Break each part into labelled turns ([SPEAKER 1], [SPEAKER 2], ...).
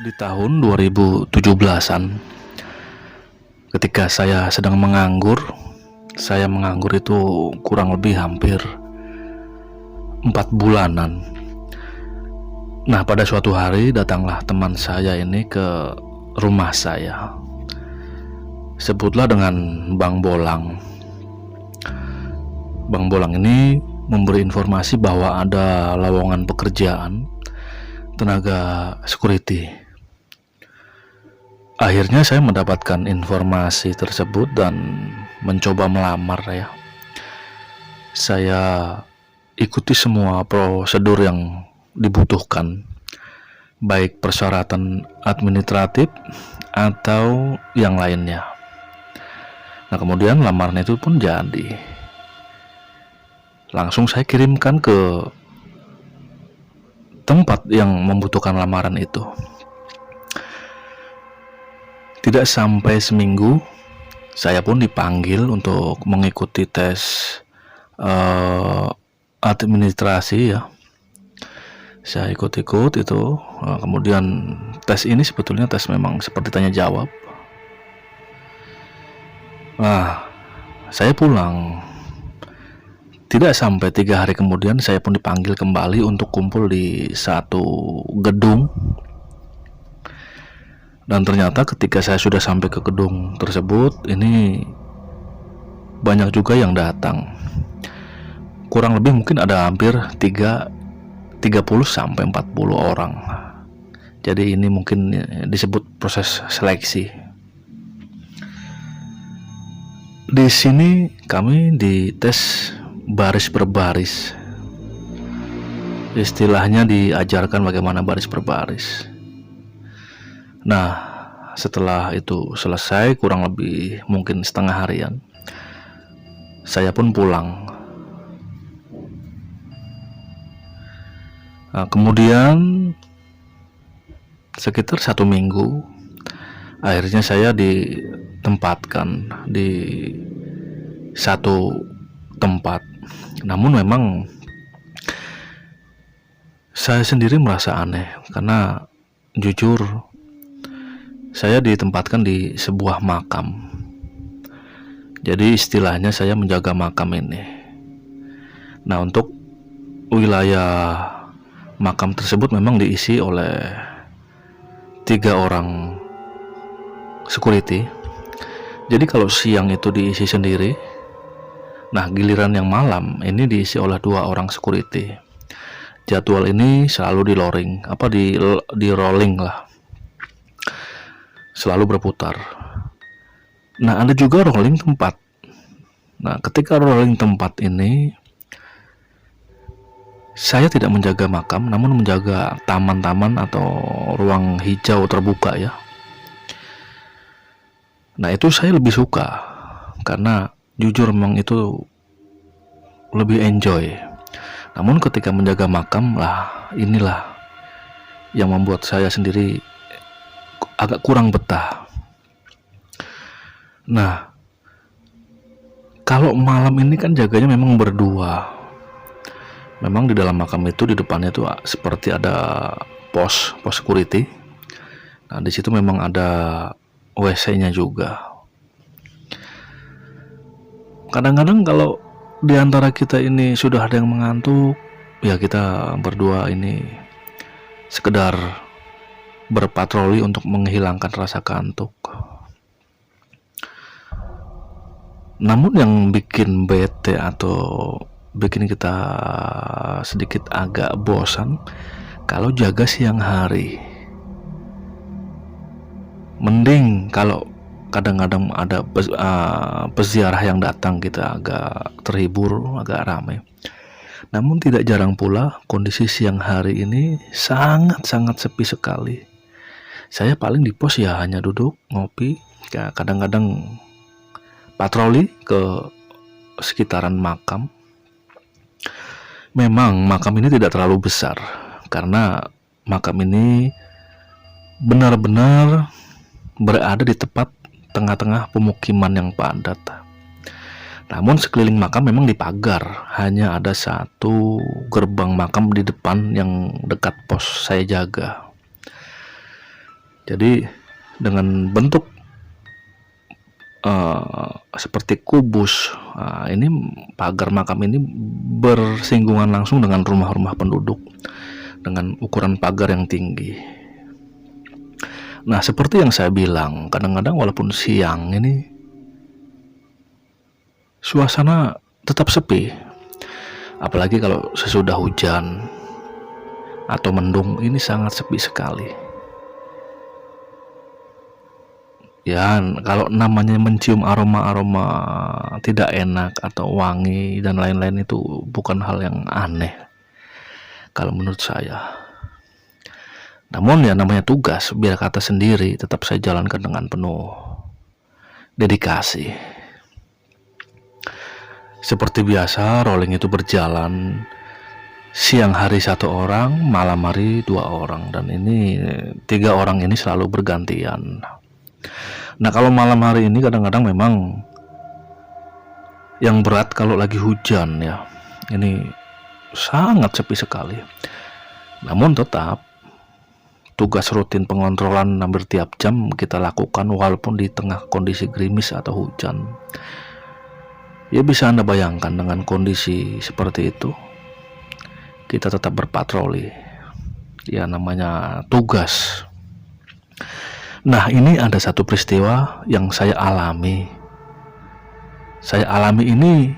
[SPEAKER 1] Di tahun 2017-an, ketika saya sedang menganggur, saya menganggur itu kurang lebih hampir 4 bulanan. Nah, pada suatu hari datanglah teman saya ini ke rumah saya. Sebutlah dengan Bang Bolang. Bang Bolang ini memberi informasi bahwa ada lowongan pekerjaan tenaga security. Akhirnya saya mendapatkan informasi tersebut dan mencoba melamar ya. Saya ikuti semua prosedur yang dibutuhkan, baik persyaratan administratif atau yang lainnya. Nah, kemudian lamaran itu pun jadi. Langsung saya kirimkan ke tempat yang membutuhkan lamaran itu. Tidak sampai seminggu, saya pun dipanggil untuk mengikuti tes administrasi ya. Saya ikut-ikut itu. Kemudian tes ini sebetulnya tes memang seperti tanya jawab. Nah, saya pulang. Tidak sampai 3 hari kemudian saya pun dipanggil kembali untuk kumpul di satu gedung. Dan ternyata ketika saya sudah sampai ke gedung tersebut, ini banyak juga yang datang. Kurang lebih mungkin ada hampir 30 sampai 40 orang. Jadi ini mungkin disebut proses seleksi. Di sini kami dites baris per baris. Istilahnya diajarkan bagaimana baris per baris. Nah, setelah itu selesai, kurang lebih mungkin setengah harian, saya pun pulang. Nah, kemudian sekitar 1 minggu, akhirnya saya ditempatkan di satu tempat. Namun memang saya sendiri merasa aneh karena jujur saya ditempatkan di sebuah makam. Jadi istilahnya saya menjaga makam ini. Nah, untuk wilayah makam tersebut memang diisi oleh 3 orang security. Jadi kalau siang itu diisi sendiri, nah giliran yang malam ini diisi oleh 2 orang security. Jadwal ini selalu di rolling lah, selalu berputar. Nah, ada juga rolling tempat. Nah, ketika rolling tempat ini, saya tidak menjaga makam, namun menjaga taman-taman atau ruang hijau terbuka ya. Nah, itu saya lebih suka karena jujur memang itu lebih enjoy. Namun ketika menjaga makam lah, inilah yang membuat saya sendiri agak kurang betah. Nah, kalau malam ini kan jaganya memang berdua. Memang di dalam makam itu di depannya itu seperti ada pos security. Nah, di situ memang ada WC-nya juga. Kadang-kadang kalau di antara kita ini sudah ada yang mengantuk, ya kita berdua ini sekedar berpatroli untuk menghilangkan rasa kantuk. Namun yang bikin bete atau bikin kita sedikit agak bosan kalau jaga siang hari. Mending kalau kadang-kadang ada peziarah yang datang, kita agak terhibur, agak ramai. Namun tidak jarang pula kondisi siang hari ini sangat-sangat sepi sekali. Saya paling di pos ya hanya duduk ngopi, ya kadang-kadang patroli ke sekitaran makam. Memang makam ini tidak terlalu besar karena makam ini benar-benar berada di tepat tengah-tengah pemukiman yang padat. Namun sekeliling makam memang dipagar, hanya ada satu gerbang makam di depan yang dekat pos saya jaga. Jadi dengan bentuk seperti kubus, ini pagar makam ini bersinggungan langsung dengan rumah-rumah penduduk dengan ukuran pagar yang tinggi. Nah, seperti yang saya bilang, kadang-kadang walaupun siang ini suasana tetap sepi, apalagi kalau sesudah hujan atau mendung, ini sangat sepi sekali. Ya, kalau namanya mencium aroma-aroma tidak enak atau wangi dan lain-lain itu bukan hal yang aneh kalau menurut saya. Namun ya namanya tugas, biar kata sendiri, tetap saya jalankan dengan penuh dedikasi. Seperti biasa, rolling itu berjalan. Siang hari 1 orang, malam hari 2 orang, dan ini 3 orang ini selalu bergantian. Nah, kalau malam hari ini kadang-kadang memang yang berat kalau lagi hujan ya. Ini sangat sepi sekali. Namun tetap tugas rutin pengontrolan hampir tiap jam kita lakukan walaupun di tengah kondisi gerimis atau hujan. Ya, bisa Anda bayangkan dengan kondisi seperti itu, kita tetap berpatroli. Ya, namanya tugas. Nah, ini ada satu peristiwa yang saya alami. Saya alami ini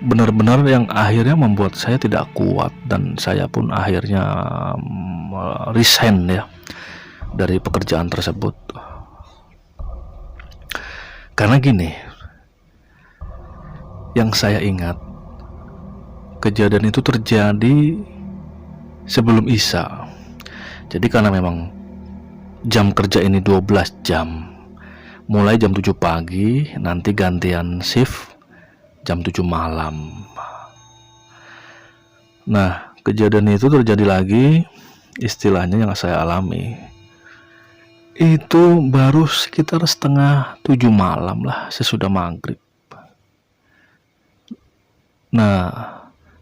[SPEAKER 1] benar-benar yang akhirnya membuat saya tidak kuat, dan saya pun akhirnya resign ya dari pekerjaan tersebut. Karena gini, yang saya ingat, kejadian itu terjadi sebelum Isya. Jadi karena memang jam kerja ini 12 jam, mulai jam 7 pagi, nanti gantian shift jam 7 malam. Nah, kejadian itu terjadi lagi, istilahnya yang saya alami itu baru sekitar setengah 7 malam lah, sesudah maghrib. Nah,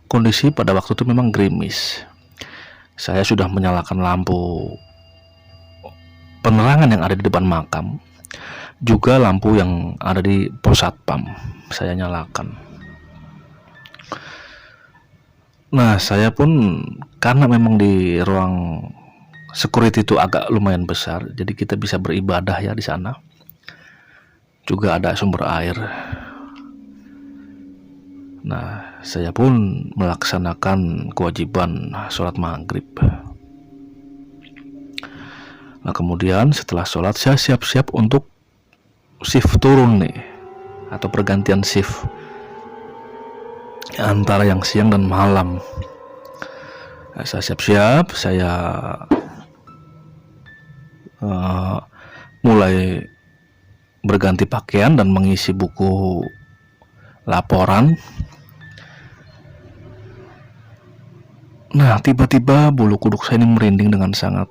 [SPEAKER 1] kondisi pada waktu itu memang gerimis. Saya sudah menyalakan lampu penerangan yang ada di depan makam, juga lampu yang ada di pos satpam saya nyalakan. Nah, saya pun karena memang di ruang security itu agak lumayan besar, jadi kita bisa beribadah ya di sana. Juga ada sumber air. Nah, saya pun melaksanakan kewajiban sholat maghrib. Nah, kemudian setelah sholat saya siap-siap untuk shift turun nih, atau pergantian shift antara yang siang dan malam. Nah, saya siap-siap, saya mulai berganti pakaian dan mengisi buku laporan. Nah, tiba-tiba bulu kuduk saya ini merinding dengan sangat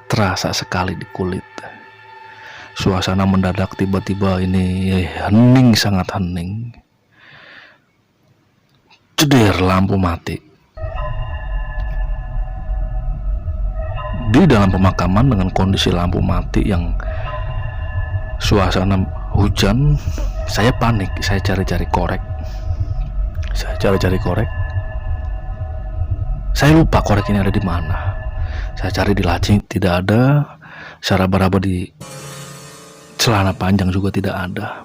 [SPEAKER 1] terasa sekali di kulit. Suasana mendadak tiba-tiba ini hening, sangat hening. Ceder, lampu mati. Di dalam pemakaman dengan kondisi lampu mati yang suasana hujan, saya panik. Saya cari-cari korek. Saya lupa korek ini ada di mana. Saya cari di laci, tidak ada. Saya raba-raba di celana panjang juga tidak ada.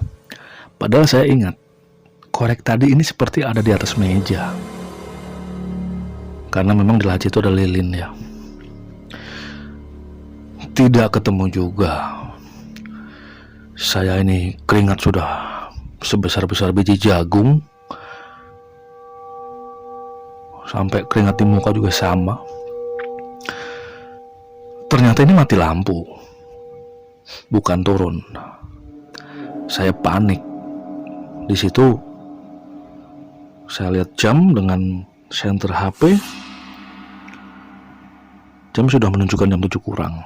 [SPEAKER 1] Padahal saya ingat, korek tadi ini seperti ada di atas meja. Karena memang di laci itu ada lilin ya. Tidak ketemu juga. Saya ini keringat sudah sebesar-besar biji jagung. Sampai keringat di muka juga sama. Ternyata ini mati lampu, bukan turun. Saya panik. Di situ saya lihat jam dengan senter HP. Jam sudah menunjukkan jam 7 kurang.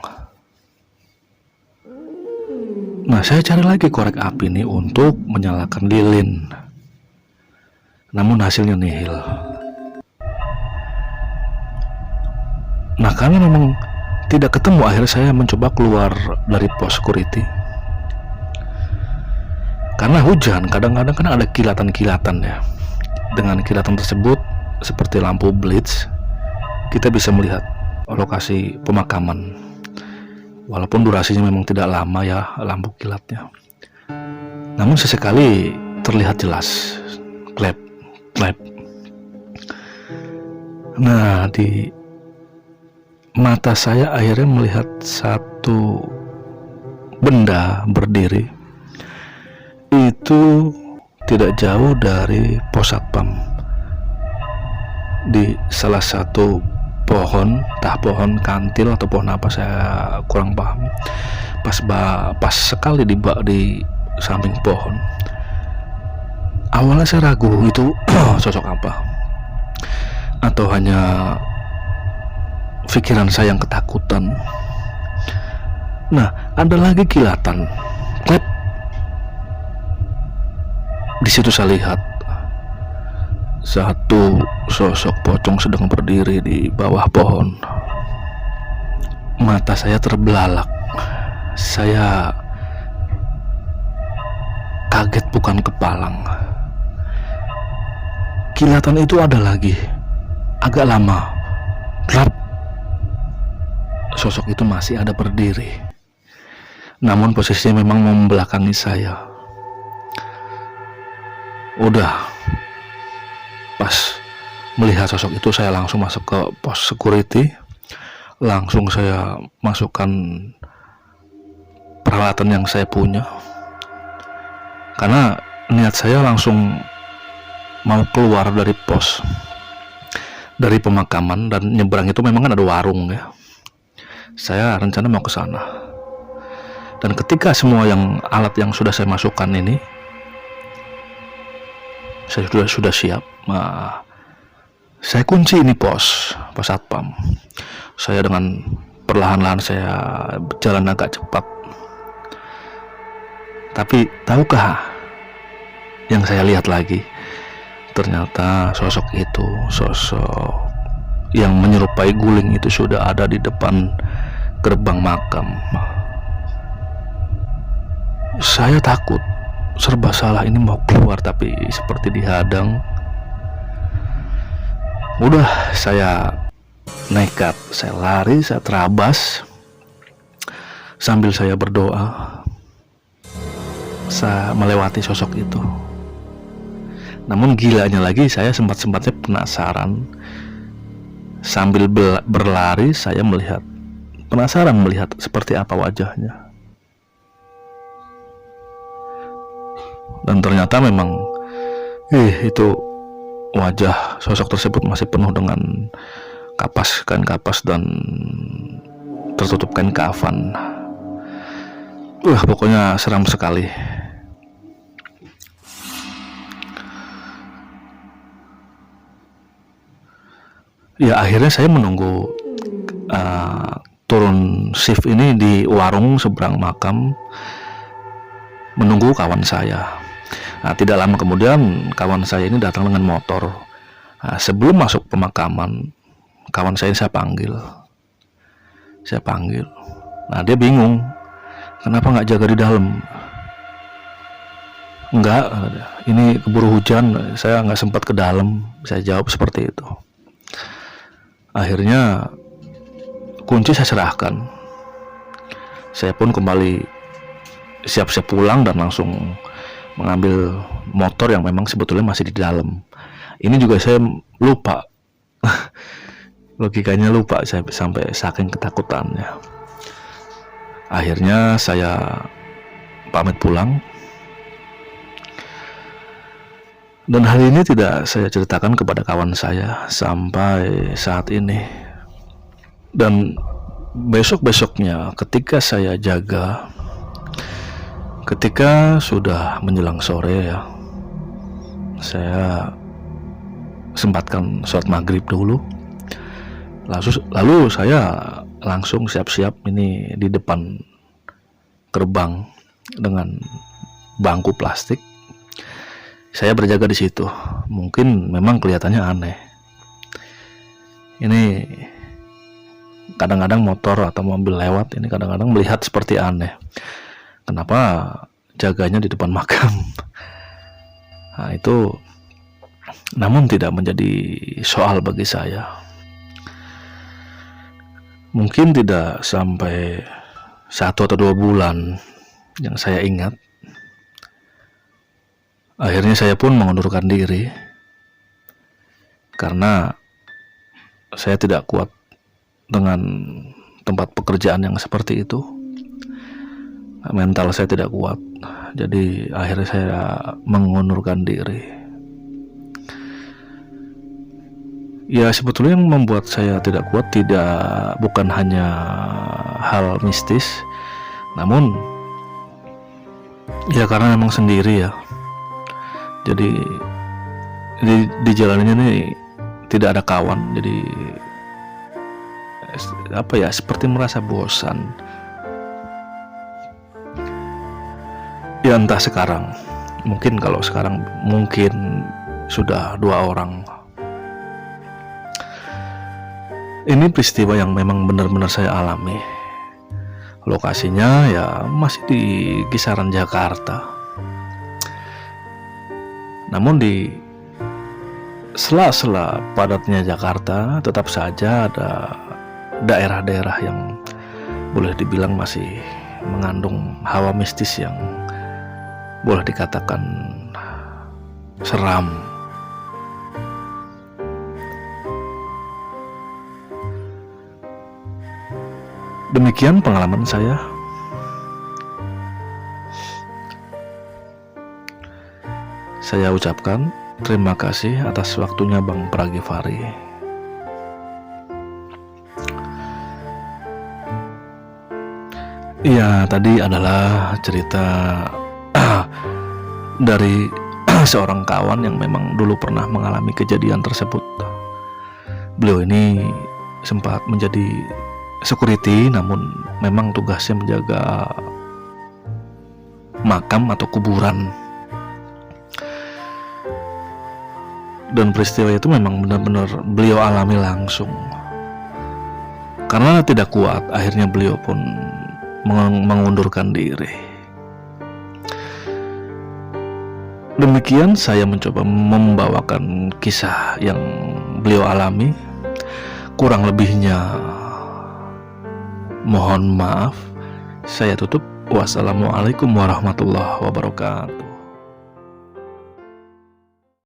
[SPEAKER 1] Nah, saya cari lagi korek api ini untuk menyalakan lilin. Namun hasilnya nihil. Nah, karena memang tidak ketemu, akhirnya saya mencoba keluar dari pos security. Karena hujan, kadang-kadang kan ada kilatan-kilatan ya. Dengan kilatan tersebut seperti lampu blitz, kita bisa melihat lokasi pemakaman. Walaupun durasinya memang tidak lama ya lampu kilatnya, namun sesekali terlihat jelas klep. Nah, di mata saya akhirnya melihat satu benda berdiri, itu tidak jauh dari pos satpam, di salah satu pohon, entah pohon kantil atau pohon apa, saya kurang paham. Pas sekali di samping pohon. Awalnya saya ragu itu sosok apa, atau hanya pikiran saya yang ketakutan. Nah, ada lagi kilatan, klep. Di situ saya lihat satu sosok pocong sedang berdiri di bawah pohon. Mata saya terbelalak. Saya kaget bukan kepalang. Kilatan itu ada lagi, agak lama. Klap. Sosok itu masih ada berdiri, namun posisinya memang membelakangi saya. Udah pas melihat sosok itu, saya langsung masuk ke pos security. Langsung saya masukkan peralatan yang saya punya, karena niat saya langsung mau keluar dari pos, dari pemakaman, dan nyebrang itu memang kan ada warung ya. Saya rencana mau ke sana. Dan ketika semua alat yang sudah saya masukkan ini, saya sudah siap. Nah, saya kunci ini pos satpam. Saya dengan perlahan-lahan saya berjalan agak cepat. Tapi tahukah yang saya lihat lagi? Ternyata sosok itu, sosok yang menyerupai guling itu sudah ada di depan gerbang makam. Saya takut, serba salah, ini mau keluar tapi seperti dihadang. Udah, saya nekat, saya lari, saya terabas sambil saya berdoa. Saya melewati sosok itu. Namun gilanya lagi, saya sempat-sempatnya penasaran. Sambil berlari, saya penasaran melihat seperti apa wajahnya. Dan ternyata memang itu wajah sosok tersebut masih penuh dengan kain kapas dan tertutup kain kafan. Pokoknya seram sekali. Ya, akhirnya saya menunggu turun shift ini di warung seberang makam, menunggu kawan saya. Nah, tidak lama kemudian kawan saya ini datang dengan motor. Nah, sebelum masuk pemakaman, kawan saya panggil. Nah, dia bingung, kenapa nggak jaga di dalam? Enggak, ini keburu hujan, saya nggak sempat ke dalam. Saya jawab seperti itu. Akhirnya kunci saya serahkan. Saya pun kembali siap-siap pulang dan langsung mengambil motor yang memang sebetulnya masih di dalam. Ini juga saya lupa. Logikanya lupa saya sampai saking ketakutannya. Akhirnya saya pamit pulang. Dan hal ini tidak saya ceritakan kepada kawan saya sampai saat ini. Dan besok-besoknya ketika saya jaga, ketika sudah menjelang sore ya, saya sempatkan sholat maghrib dulu. Lalu saya langsung siap-siap ini di depan gerbang dengan bangku plastik. Saya berjaga di situ. Mungkin memang kelihatannya aneh. Ini kadang-kadang motor atau mobil lewat ini kadang-kadang melihat seperti aneh. Kenapa jaganya di depan makam? Nah, itu namun tidak menjadi soal bagi saya. Mungkin tidak sampai 1 atau 2 bulan yang saya ingat. Akhirnya saya pun mengundurkan diri karena saya tidak kuat dengan tempat pekerjaan yang seperti itu. Mental saya tidak kuat. Jadi akhirnya saya mengundurkan diri. Ya, sebetulnya yang membuat saya tidak kuat bukan hanya hal mistis, namun ya karena memang sendiri ya. Jadi di jalan ini tidak ada kawan, jadi seperti merasa bosan. Ya entah sekarang, mungkin kalau sekarang mungkin sudah 2 orang. Ini peristiwa yang memang benar-benar saya alami. Lokasinya ya masih di kisaran Jakarta. Namun di sela-sela padatnya Jakarta tetap saja ada daerah-daerah yang boleh dibilang masih mengandung hawa mistis yang boleh dikatakan seram. Demikian pengalaman saya. Saya ucapkan terima kasih atas waktunya Bang Pragivari. Iya, tadi adalah cerita dari seorang kawan yang memang dulu pernah mengalami kejadian tersebut. Beliau ini sempat menjadi security, namun memang tugasnya menjaga makam atau kuburan. Dan peristiwa itu memang benar-benar beliau alami langsung. Karena tidak kuat, akhirnya beliau pun mengundurkan diri. Demikian saya mencoba membawakan kisah yang beliau alami. Kurang lebihnya mohon maaf. Saya tutup. Wassalamualaikum warahmatullahi wabarakatuh.